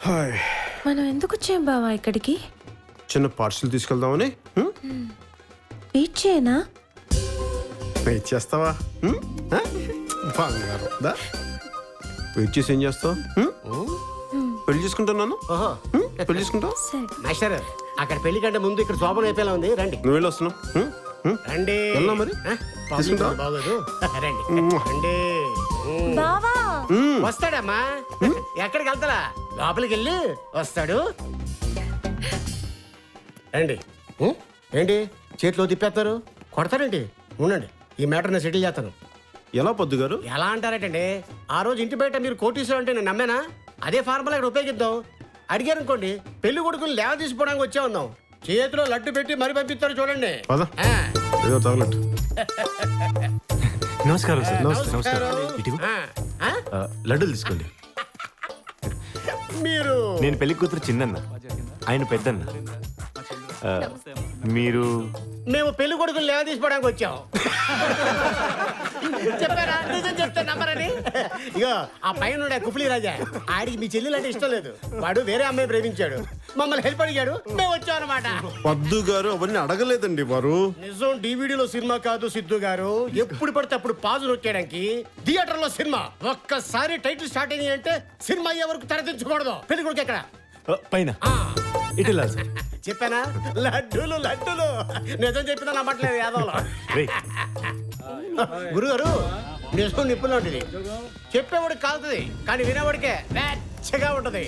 Hi. మనం ఎందుకు వచ్చాం బావా ఇక్కడికి? చిన్న పార్సల్ తీసుకెళ్దామని. వెయిట్ చేయనా? వెయిట్ చేస్తావా? బంగారం దా. వెయిట్ చేసి ఏం చేస్తావు? పెళ్లి చేసుకుంటున్నాను. పెళ్లి చేసుకుంటావు? సరే. మాస్టర్ అక్కడ పెళ్లి కంటే ముందు ఇక్కడ శోభనం అయిపోయేలా ఉంది. రండి నువ్వు వెళ్ళి వస్తున్నావు. రండి. వెళ్ళా మరి తీసుకుంటా. బాగోదు. రండి రండి. బావా వస్తాడమ్మా. ఎక్కడికి వెళ్తారా? లోపలికి వెళ్ళి వస్తాడు. రండి. ఏంటి చేతిలో తిప్పేస్తారు? కొడతారండి? ఉండండి, ఈ మ్యాటర్ నేను సెటిల్ చేస్తాను. ఎలా పొద్దు గారు? ఎలా అంటారటండి? ఆ రోజు ఇంటి బయట మీరు కోటీశ్వరం అంటే నేను నమ్మేనా? అదే ఫార్ములా ఇక్కడ ఉపయోగిద్దాం. అడిగారు అనుకోండి, పెళ్లి కొడుకుని లేవ తీసుకోవడానికి వచ్చే ఉందాం. చేతిలో లడ్డు పెట్టి మరి పంపిస్తారు చూడండి. ఏదో తగలట్టు. నమస్కారం సార్. నమస్కారం. ఇటుకు లడ్డూలు తీసుకోండి. మీరు నేను పెళ్లి కూతురు చిన్నన్న, ఆయన పెద్దన్న. మీరు? మేము పెళ్లి కొడుకుని లేవ తీసుకోవడానికి వచ్చాం. చెప్పారా? నిజం చెప్తే నమ్మరని. ఇగో ఆ పైన కుప్లీ రాజా, ఆడికి మీ చెల్లెలు అంటే ఇష్టం లేదు. వాడు వేరే అమ్మాయి ప్రేమించాడు, మమ్మల్ని హెల్ప్ అడిగాడు, మేము వచ్చాం అనమాట. పొద్దు గారు అవన్నీ అడగలేదండి వారు. నిజం డివిడీలో సినిమా కాదు సిద్ధు గారు. ఎప్పుడు పడితే అప్పుడు పాజు నొక్కేయడానికి థియేటర్ లో సినిమా. ఒక్కసారి టైటిల్ స్టార్ట్ అయింది అంటే సినిమా అయ్యే వరకు తెరదించకూడదు. పెళ్లి కొడుకు ఎక్కడ? పైన. ఇటు వెళ్ళాలి సార్. చెప్పానా? లడ్డూలు లడ్డూలు. నిజం చెప్పినా నమ్మట్లేదు యాదవ్లో. గురుగారు నిజం నిప్పులు ఉంటుంది. చెప్పేవాడికి కాలుతుంది, కానీ వినేవాడికే వెచ్చగా ఉంటది.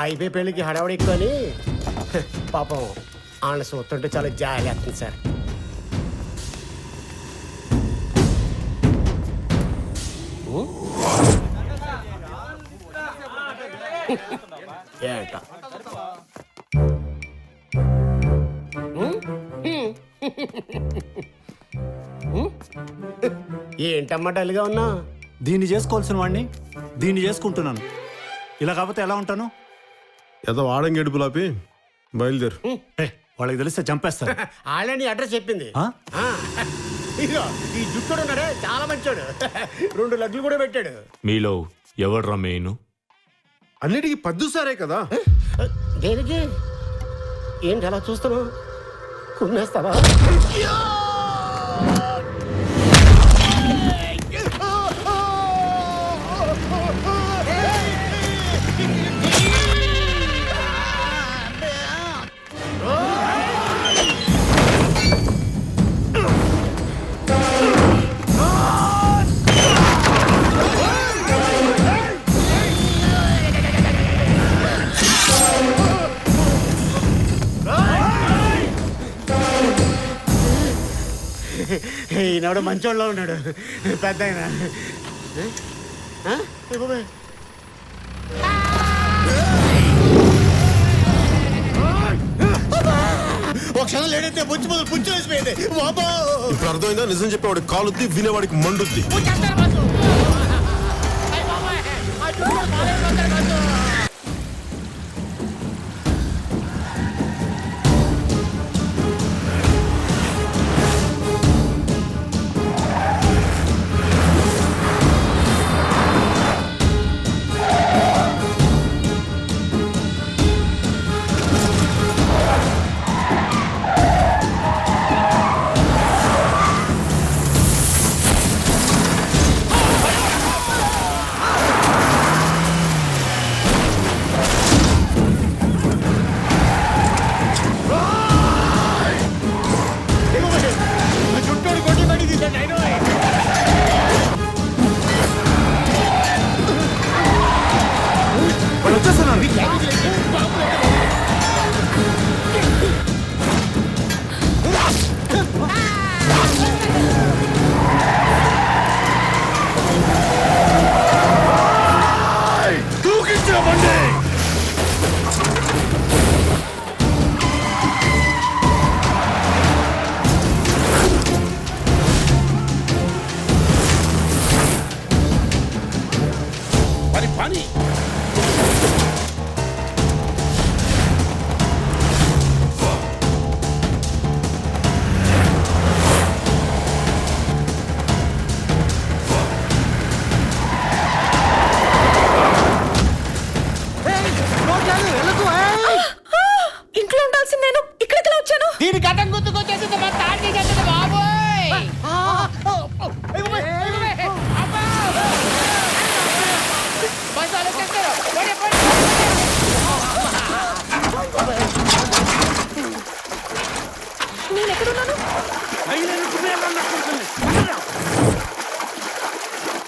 అయిపోయి పెళ్లికి హడావడి ఎక్కువ అని పాపం ఆన చూస్తుంటే చాలా జాలి వస్తుంది సార్. ఏంటమ్మా డల్గా ఉన్నా? దీన్ని చేసుకోవాల్సిన వాడిని దీన్ని చేసుకుంటున్నాను. ఇలా కాకపోతే ఎలా ఉంటాను? ఏదో ఆడంగి ఎడుపులాపి బయలుదేరు. వాళ్ళకి తెలిస్తే చంపేస్తారు. ఆల్రెడీ అడ్రస్ చెప్పింది. ఇదిగో ఈ జుట్టుడు ఉన్నాడే చాలా మంచోడు. 2 లడ్లు కూడా పెట్టాడు. మీలో ఎవడ్రా మెయిన్? అన్నిటికీ పద్దు సారే కదా. దేనికి? ఏంటి అలా చూస్తున్నావు? కుమ్మేస్తావా? ఈనాడు మంచోళ్ళలో ఉన్నాడు పెద్ద ఆయన. ఒక క్షణం లేడైతే బుచ్చి మొదలు పుచ్చు వేసిపోయింది. ఇప్పుడు అర్థమైందా? నిజం చెప్పేవాడికి కాలుద్ది, వినేవాడికి మండుద్ది.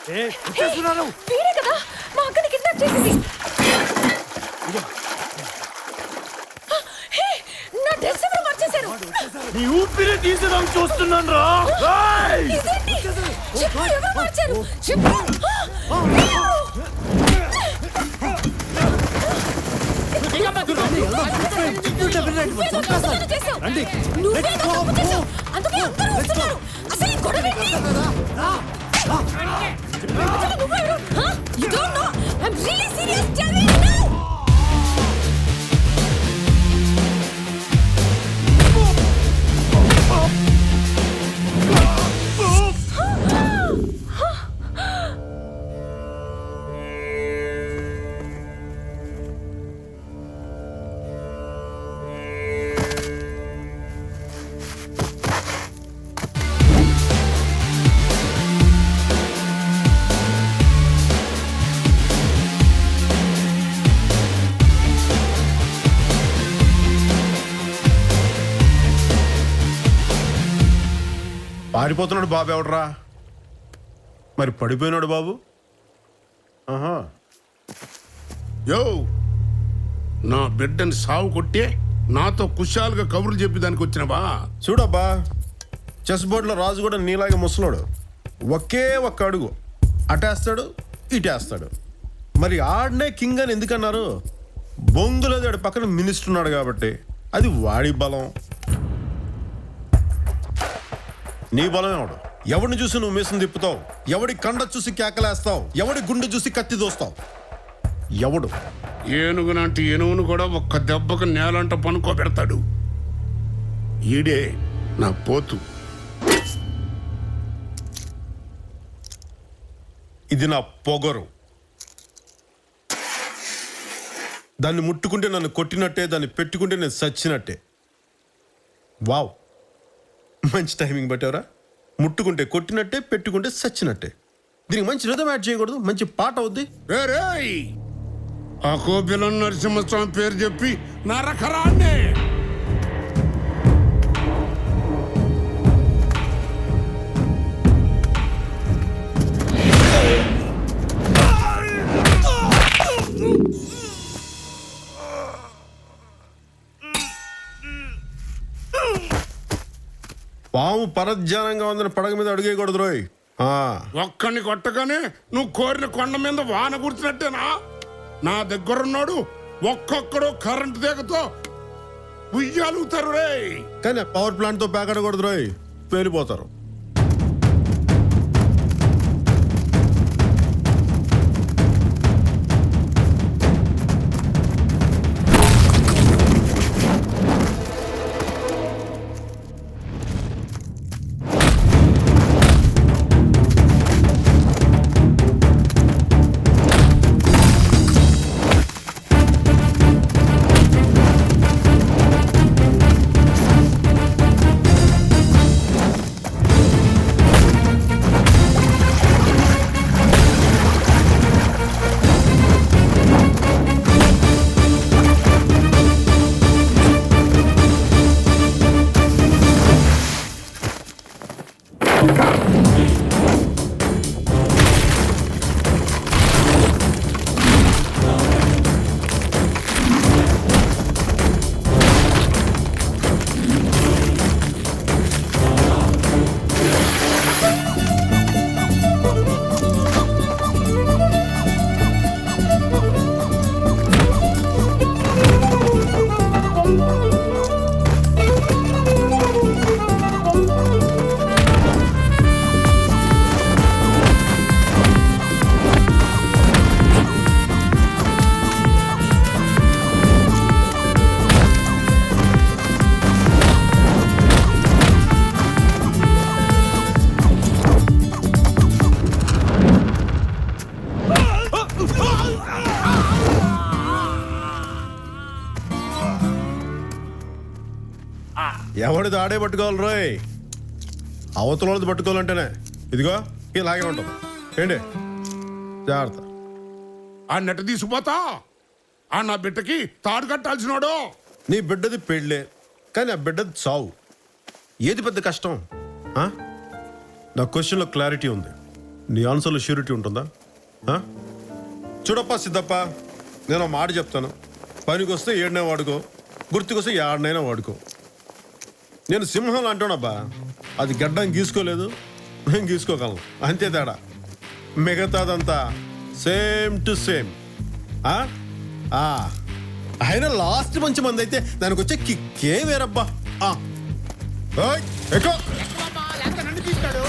వీడే కదా మా అక్కని కిడ్నాప్ చేసింది. హే, నా డ్రెస్ ఎవరు మార్చేశారు? నీ ఊపిరి తీసేదాం చూస్తున్నాను రా. ఇదేంటి? చెప్పు, ఎవరు మార్చారు? చెప్పు. నువ్వే తప్పు చేశావు. అందుకే అందరూ వస్తున్నారు. అసలు ఈ గొడవ ఏంటి? అసలు నువ్వెవరు? Huh? You don't know? I'm really serious. Tell me now. పారిపోతున్నాడు బాబు ఎవడరా? మరి పడిపోయినాడు బాబు. ఆహా, యో నా బిడ్డని సావు కొట్టే నాతో కుశాలుగా కబుర్లు చెప్పి దానికి వచ్చినవా? చూడబ్బా, చెస్ బోర్డులో రాజు కూడా నీలాగే ముసలోడు. ఒకే ఒక్క అడుగు అటేస్తాడు, ఇటేస్తాడు. మరి ఆడనే కింగ్ అని ఎందుకన్నారు? బొంగులేదు, ఆడి పక్కన మినిస్టర్ ఉన్నాడు కాబట్టి. అది వాడి బలం. నీ బలం ఎవడు? ఎవడిని చూసి నువ్వు మీసం తిప్పుతావు? ఎవడి కండ చూసి కేకలేస్తావు? ఎవడి గుండె చూసి కత్తి దోస్తావు? ఎవడు? ఏనుగునంటే ఏనుగును కూడా ఒక్క దెబ్బకు నేలంట పనుకోబెడతాడు. ఈడే నా పోతు. ఇది నా పొగరు. దాన్ని ముట్టుకుంటే నన్ను కొట్టినట్టే, దాన్ని పెట్టుకుంటే నేను చచ్చినట్టే. వావ్, మంచి టైమింగ్ పట్టారా. ముట్టుకుంటే కొట్టినట్టే, పెట్టుకుంటే చచ్చినట్టే. దీనికి మంచి రిథం యాడ్ చేయకూడదు? మంచి పాట అవుద్ది. రేయ్, ఆ కోపిలం నరసింహస్వామి పేరు చెప్పి నరకరాన్నే. పాము పరధ్యానంగా ఉందని పడగ మీద అడుగేయకూడదు రోయ్. ఒక్కడిని కొట్టగానే నువ్వు కోరిన కొండ మీద వాన గుర్తున్నట్టేనా? నా దగ్గరున్నాడు ఒక్కొక్కడు కరెంటు తీగతో ఉయ్యాలుగుతారు రే. కానీ పవర్ ప్లాంట్ తో పేకడకూడదు రోయ్, పేలిపోతారు. ఎవడిది ఆడే పట్టుకోవాలి రోయ్. అవతల వాళ్ళది పట్టుకోవాలంటేనే ఇదిగో ఇలాగే ఉంటుంది. ఏంటి జాగ్రత్త. ఆ నెట తీసుకుపోతా. ఆ నా బిడ్డకి తాడు కట్టాల్సినోడు. నీ బిడ్డది పెళ్ళే, కానీ ఆ బిడ్డది చావు. ఏది పెద్ద కష్టం? నా క్వశ్చన్లో క్లారిటీ ఉంది. నీ ఆన్సర్లో ష్యూరిటీ ఉంటుందా? చూడప్పా సిద్ధప్ప, నేను ఒక మాట చెప్తాను. పనికి వస్తే ఏడనే వాడుకో, గుర్తుకొస్తే ఏడనైనా వాడుకో. నేను సింహం అంటానబ్బా, అది గడ్డం గీసుకోలేదు, నేను గీసుకోగలను, అంతే తేడా. మిగతాదంతా సేమ్ టు సేమ్. అయినా లాస్ట్ మంచి మంది అయితే దానికి వచ్చే కిక్కే వేరబ్బా. ఓయ్, ఎక్కువ. నన్ను తీస్తాడు